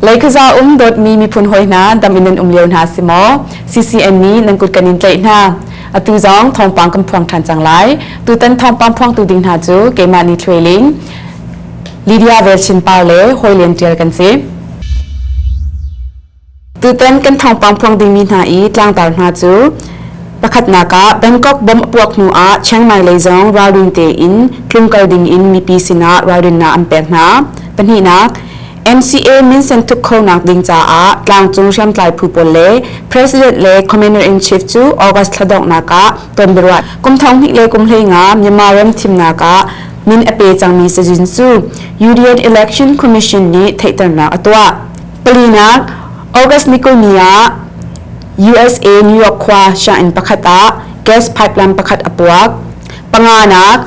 เลยคือจะดดมีพุนหอยนาดำอินเลียวนาสิมอ CCN นี้นังกุดกันอินเตนาตูจองทองปังกำพวงทันจังไรตูเต้นทองปังพวงตูดิงหาจูเกมานีเทรลลิงลีเดียเวชินปาเลหอยเลียนเจียกันสิตูเต้นกันทองปังพวงดิงมีนาอีตลางตาหาจูประคัดนากาแบงกอกบอมปวกนัวเชียงใหม่เลยจงราวดินเตอินคลุงกอดิงอินมีปีสินาราวดินนาอัมเปกนาเป็นหินักMCA มินเซนทุกคนนักดิงจ้าหลังจงเชื่อมไกลผู้ปนเล่ President เล่ Commander in Chief จูออกัสทดอกนักะตนบริวัตกุมท้องหิเล่กุมเฮงามยมาเริ่มทิมนักะมินเอเปจังมีสจินซู UDN Election Commission นี้เทตนักตัวปลีนักออกัสนิโกเนีย USA นิวยอร์กควาชาอินปะขัตะ Gas Pipeline ปะขัดอปวกปังานัก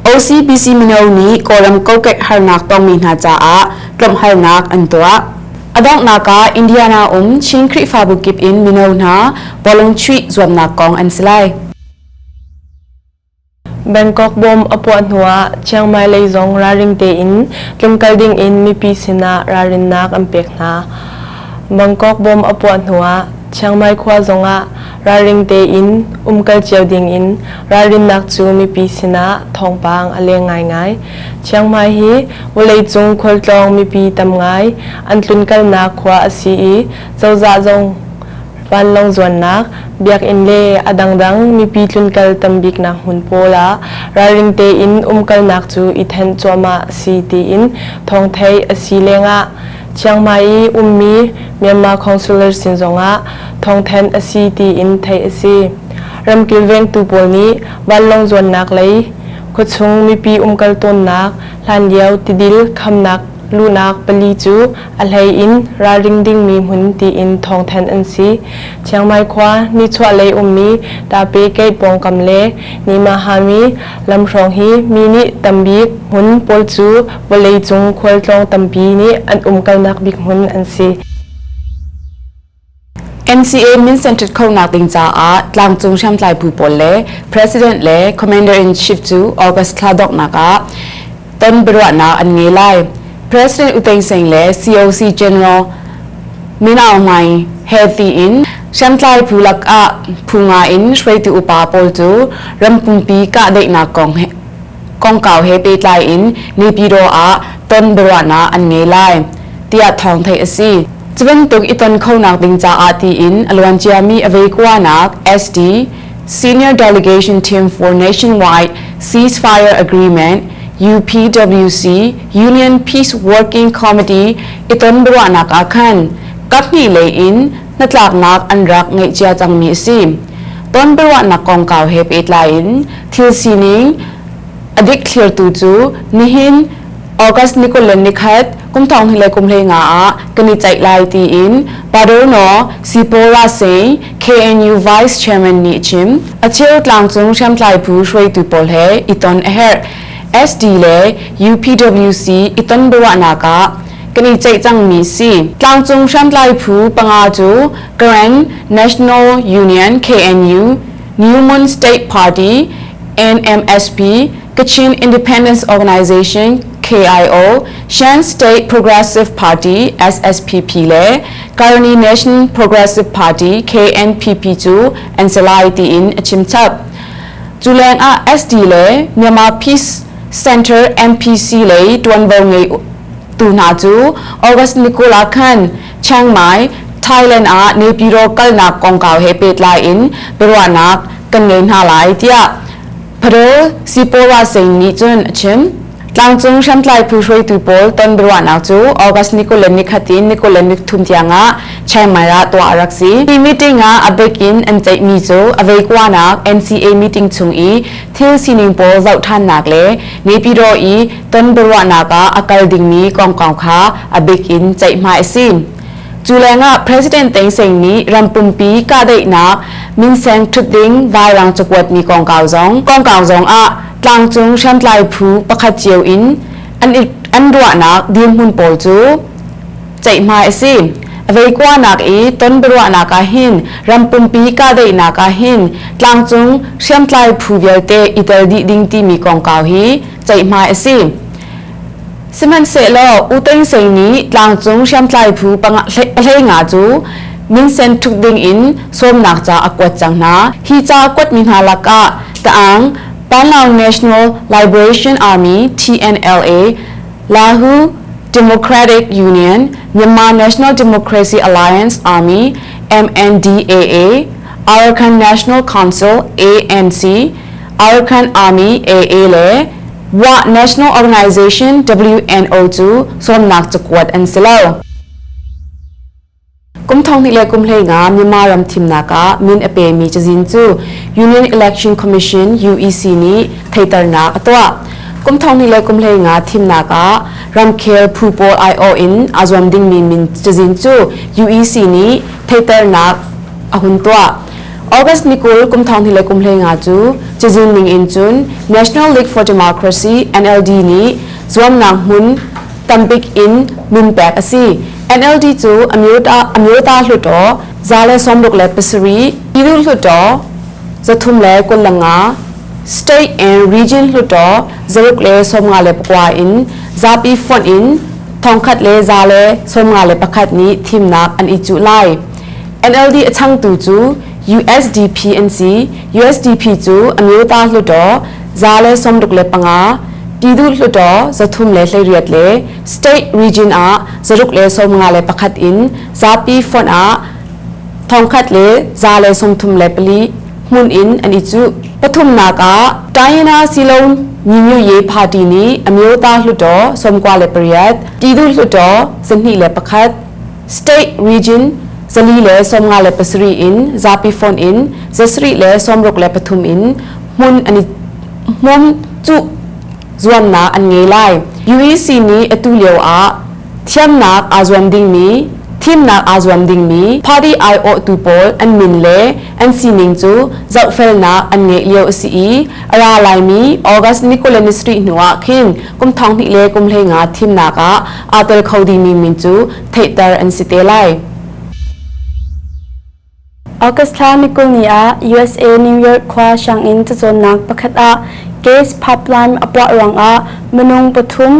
OCBC มินาวนี้กอลัมโกเกตฮาร์นักต้องมีนาจ้ากลัมฮาร์นักอันตัวอดอกนักอินเดียนาชิงคริฟาบุกิบอินมินาวนาบอลงชีจวมนักกองอันสไลแบงกอกบอมอปวดหัวเชียงใหม่เลยจงราริงเตอินกลุ่มกัลดิงอินมีปีสินะรารินนักอันเปกนาแบงกอกบอมอปวดหัวเชียงใหม่ขวาจงราริงเตอินกัลเจียวดิงอินรารินนักจูมีปีสินะทองปางอเลงไงเชียงใหม่ฮีวเลยจงขวลตองมีปีตำไงอันตุนกัลนักขวาอสีเจ้าจ่าจงวันลงจวนนักเบียกอินเล่อดังมีปีตุนกัลตำบิกนักหุ่นโปลาราริงเตอินกัลนักจูอิเทนจวมาสีตีอินทองไทยอสีเลงะเชียงใหม่มีเมียนมาคอนซูเลอร์สินจงะทองแทนอสีตีอินไทยอสีรำกิลเวงตูโปนี้วันลงจวนนักเลยขุดชงมีปีกัลต้นนักลานเดียวติดิลคำนักลูนักปลีจูอะไรอินราริงดิ่งมีหุ่นตีอินทองแทนอันซีเชียงใหม่ขวานิชวาเลยมีตาเปเกยปองกำเลนิมาฮามีลำรองฮีมีนิตัมบีหุ่นปอลจูวเลยจงควลตองตัมบีนี้อันกัลนักบิกหุ่นอันซี NCA มินเซนทุกคนนักดิงจ้าหลังจงเชื่อมไกลผู้ปนเล่ President เล่ Commander in Chief จูออกัสทดอกนักะต้นบริวัตนักอันไงไล่President อุเทงเซงเล่ COC General มินาวไมเฮตีอินเชื่อมไกลผู้ลักผู้งาอินช่วยติอุปาปอลจูรำปุ่มปีกะเด็กนักกองเก่าเฮเปตไลอินนีปีโรต้นบริวัตนักอันไงไล่เตียทองไทยอซีจะเป็นตุกอิตันเขานักดิงจ้าตีอินอลวันเจียมีอเวกวานัก SD Senior Delegation Team for Nationwide Ceasefire Agreement UPWC Union Peace Working Committee อิตันบรวนักอาคันกับนี่เลยอินนัดหลักนักอันรักไงเจียจังมีซิมต้นบรวนักกองเก่าเฮปเอตไลน์ทิลซีนิงอดิกเคลียร์ตูจูนิหินออกัสนิโคลนิคัดกุมทองหิเลกุมเลงากนิจัยไลตีอินปาโดโนซิโปราเซง KNU Vice Chairman นิชิมอาเชียวตลางจงแชมป์ไลผู้ช่วยตุปอลเฮอิตอนเอเฮ SD เล UPWC อิตอนบวานากากนิจัยจังมีซีตลางจงแชมป์ไลผู้ปังอาจู Grand National Union KNU Newman State Party NMSP Kachin Independence Organization KIO Shan State Progressive Party SSPP เล Karani National Progressive Party KNPP จูอันสลายตีอินชิมทับจูแลงSD เล Myanmar Peace Center MPC เลตวนวงไงตูนาจูออกัสนิโคลาคันเชียงใหม่ไทยแลนด์ในปีโรกัลนักกองเก่าเฮเปตไลอินบรวานักกันเงินหาหลายเดียพระสิโปราเซงนิจุนชิมหลังจงฉันไลผู้ช่วยตุปอลต้นบรวานักจูออกัสนิโคลนิคัตินนิโคลนิกทุมเทียงใช้มาราตัวอารักษีที่มีติ้งอเบกินอันใจมีจูอเวกวานัก NCA มีติ้งชงอีทิลซินิงโปลเจ้าท่านนักเลในปีโรอีต้นบรวานักอาการดิ่งมีกองกองค้าอเบกินใจมาซินจูแลงPresident เต็งเซงนี้รำปุ่มปีกาได้นักมินเซงทุดดิ้งวายรังจักวดมีกองเก่าจงตลางจงชันไลผู้ประคัดเจียวอินอันรัวนักดิมหุ่นโปลจูใจมาซิเวกว่านักต้นบรัวนักหินรำปุ่มปีกาได้นักหินตลางจงชันไลผู้เวลเตอิตาลีดิ้งที่มีกองเก่าฮีใจมาซิ ม สมันเสลอุเต็งเสงนี้หลังจงเชื่อมใจผู้ปังเล่งาจูมินเซนทุกดิ่งอินสมนักจากอากวดจังนาฮีจากวดมินฮาลากะตะอังปานลาว National Liberation Army TNLA ลาหู Democratic Union Myanmar National Democracy Alliance Army MNDAA Arakan National Council ANC Arakan Army AA และว่า National Organization WNO2 สมนักจากวดอันเสลกุมทองที่เลกุมเพลงามีมารำทิมนากะมินอเปมีจะจินจู Union Election Commission UEC นี้ไทยตรนักตัวกุมทองที่เลกุมเพลงาทิมนากะรำเคลผู้โพล IO in อาจวมดิ่งมินจะจินจู UEC นี้ไทยตรนักอหุนตัวออกัสนิคุลกุมทองที่เลกุมเพลงาจูจะจินมิงอินจุน National League for Democracy NLD นี้จวมนางหุนตัมปิกอินมินแปกอซีNLD จูอเมริกาหลุดต่อซาเลสอมลุกเลปิสรีอีดูหลุดต่อจะทุ่มเลกุลลังา State and Region หลุดต่อจะลุกเลสมงาเลปกวาอินซาปีฟอนอินทองคัดเลซาเลสมงาเลปคัดนี้ทีมนักอันอิจูไล NLD ช่างตูจู USDPNC USDP จูอเมริกาหลุดต่อซาเลสมลุกเลปังาดีดูหลุดต่อจะทุ่มเลเรียดเล State Region จะลุกเลสมงาเลปคัดอินซาปีฟอนทองคัดเลซาเลสมทุ่มเลปลีมุนอินอันอิจูปทุมนากาไดนาซิลอนนิวเยพาดีนี้อเมริกาหลุดต่อสมกว่าเลปรียดดีดูหลุดต่อสนิเลปคัด State Region จะลีเลสมงาเลปสรีอินซาปีฟอนอินจะสรีเลสมรุกเลปทุมอินมุนอันอิมุนจูจวนนักอันไงไล UEC นี้อตุเลียวเทียมนักอาจวนดิ่งมีทีมนักอาจวนดิ่งมีพาร์ตี้ไอโอตูโพลอันมินเลอันซีนิงจูเจ้าเฟลนักอันไงเลียวซีราไลมีออกัสนิโคลนิสตรีนัวคินกุมทองที่เลกุมเลงาทีมนักอาตลเขาดีมีมินจูเทเตอร์อันสิเตไลออกัสทานิโคลนีอา USA นิวยอร์กคว้าช่างอินจะจนนักประคัดเกสพับไลม์อปวะรังมนุงปทุม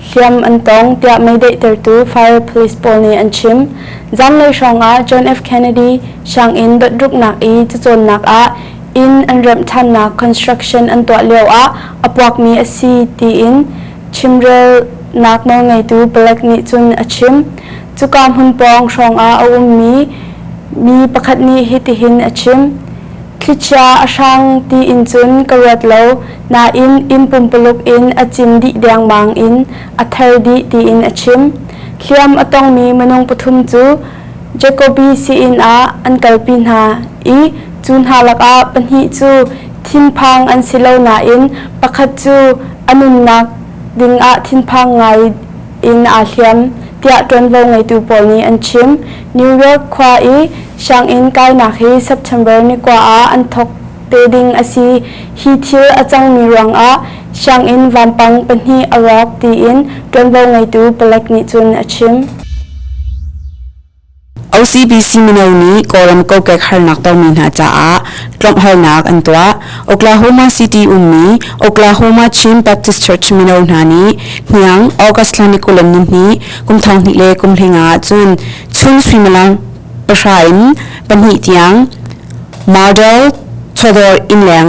เขียมอันตองเตียไม่ได้เตอร์ตู Fire Police ปอลนีอันชิมจันเลยช่องจอห์น F Kennedy ช่างอินดดรุกนักจะจนนักอินอันเริ่มทันนัก construction อันตัวเลี้ยวอปวกมีซีตีอินชิมเรลนักมองไงตูเบล็กนิจุนอชิมจุกามหุนปองช่องเอามีประคัดนี้ฮิติหินอชิมคิดชาช่างตีอินจุนกระวัดโลนาอินปุ่มปลุกอินอจิมดิแดงบางอินอัทเทอร์ดิตีอินอชิมเขียมอตองมีมนงปทุมจูเจโกบีซีอินอันกัลปินหาจูนฮาลักปัญหิจูทินพังอันสิโลนาอินประคัดจูอนุนักดิงทินพังไงอินอาเขียมเตียจนวงไงตูปอนีอันชิมนิวยอร์กควาช่างอินกายนักฮี September นี่กว่าอันทกเตดิงอซีฮีทิลอาจังมีรังช่างอินวันปังเป็นฮีอารอกตีอินจนวงไงตูเปล็กนิจุนอชิมOCBC มินาวนี้กอลัมโกเกคาร์นักตอมินหาจ้าตรมฮาร์นักอันตัวโอคลาโฮมาซิตี้มีโอคลาโฮมาชิมแบปติสต์เชิร์ชมินาวนานี้เนียงออกัสลานิโคลันนี้กุมทองนิเลกุมเฮงาจุนชุนสวิมลังประชาอินปัญหิตยังมาเดลชดออินแหลง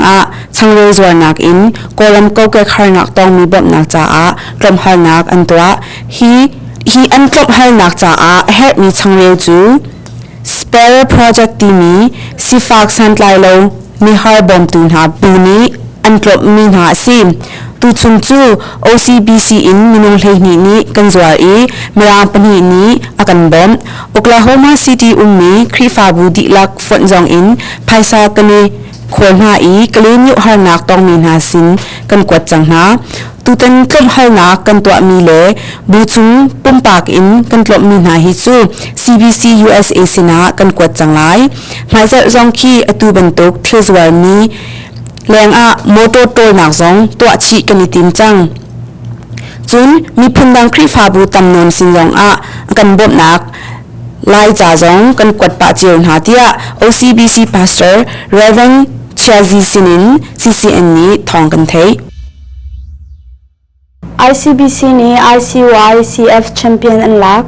ชังเรจวนนักอินกอลัมโกเกคาร์นักตองมีบทนักจ้าตรมฮาร์นักอันตัวฮีอันกลบให้นักจ้าเฮ็ดมีชังเรียวจู Spare Project ที่มีสิฝากสันไลโลมีฮาร์บอมตูนหาปูนี้อันกลบมีหาซิมตูชุมจู OCBC อินมินงเลนี้กันจวามรางปนีนี้อากันบอมโอคลาโฮมาซิตี้มีครีฟาบูดิลักฝนจงอินไพซากันเนควรหากลีนยุฮาร์นักต้องมีหาสินกันกวดจังหาตูตันกลบฮาร์นักกันตัวมีเลบูจุงปุ่มปากอินกันกลบมีหาฮิจู CBC USA สินะกันกวดจังไลหมายจะจงคีอตูบันตุกเทสวามีแรงโมโตโตหนักจงตัวชีกันนิติมจังจุนมีพุนดังครีฟาบูตำนนสินจงกันบบนักไล่จ่าจงกันกวดปะเจียนหาเตีย OCBC Pastor Reverend Chiazisinin CCN นี้ทองกันเท ICBC ni ICYCF Champion an lak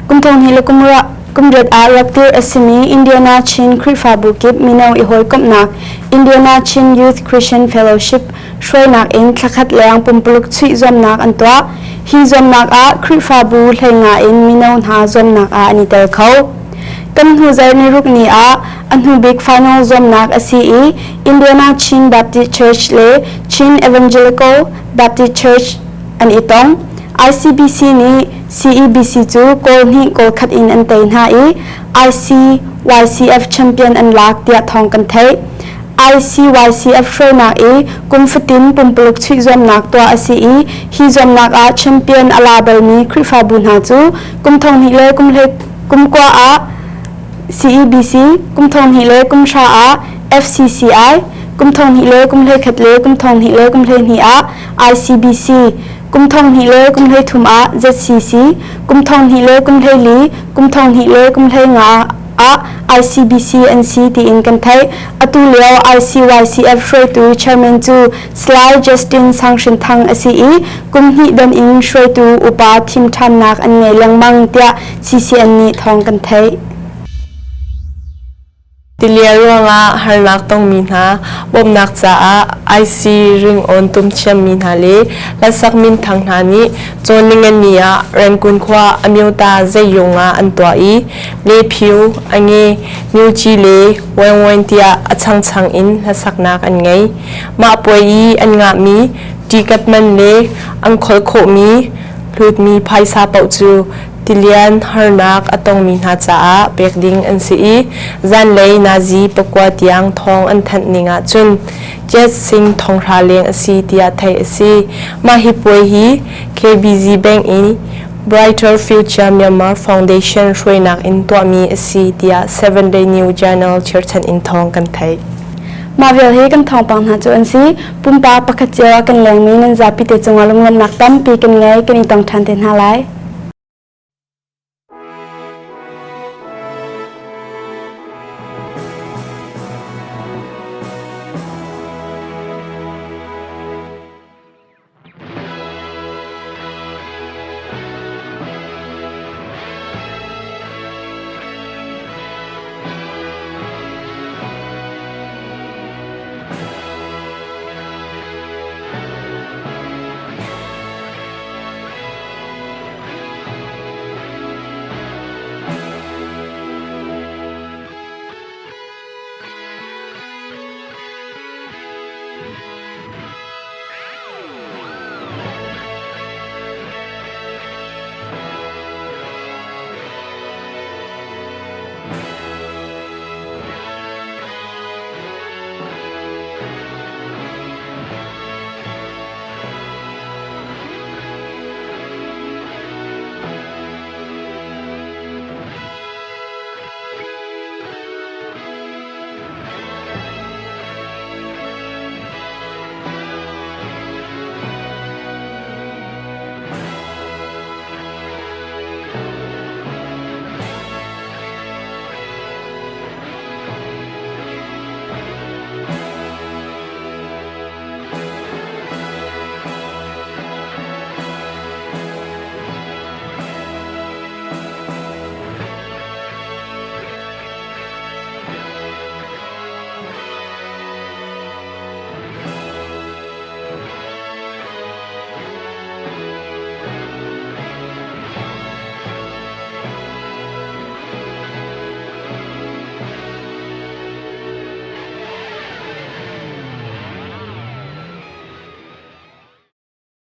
kumthong hi le kumret a raktir asimi Indiana Chin Krifa Bukip Minau ihoi kopnak Indiana Chin Youth Christian Fellowship shroinak in thakhat leang pumpuluk chui zomnak an tuah hi zomnak a Krifa Bu hlenga in Minau nha zomnak a ani tel khau kan hu zar ni ruk ni a anhu big final zomnak asi Indiana Chin Baptist Church le Chin Evangelical Baptist Church an itong ICBC ni CEBC chu kol ni kol khat in an tein ha ICYCF Champion an lak tia thong kan thei ICYCF shroinak kum fitin pumpuluk chui zomnak to asi hi zomnak a champion alabal mi krifa bun ha chu kum thong hi le kum kwa a CEBC kum thong hi le kum sha a FCCI kum thong hi le kum le khat le kum thong hi le kum le ni a ICBC kum thong hi le kum le thum a ZCC kum thong hi le kum le li kum thong hi le kum le nga a ICBC and CT in kan thai atu leo ICYCF shroi tu chairman chu Slai Justin Sanction Thang asi kum hi dan in shroi tu upa thiehternnak an ngai langmang tia CCN ni thong kan thai Biaruahnak harnak tong minha bomnak caah IC ring on tum chiam minha le lasak min thang na ni choningan nia rankun khwa amyota zayonga an tuah le phiu ange new chi le wang tia achang in lasaknak an ngai ma poi an nga mi tikat man le ang khol kho mi lut mi phaisa pau chu Tilian harnak atong minha caah pekding an si zan lei nazi pakwa tiang thong an than ninga chun jet sing thong ra leng asi tia thai asi ma hi poi hi KBZ Bank Brighter Future Myanmar Foundation shroinak in to mi asi tia 7 Day New Journal Churchan in thong kan thai Mavel hi kan Thawngpang ha chu an si pumpa pakhat chewa kan leng mi nan zapi te chunga lunglam nak tam pi kan ngai kan itong than ten ha lai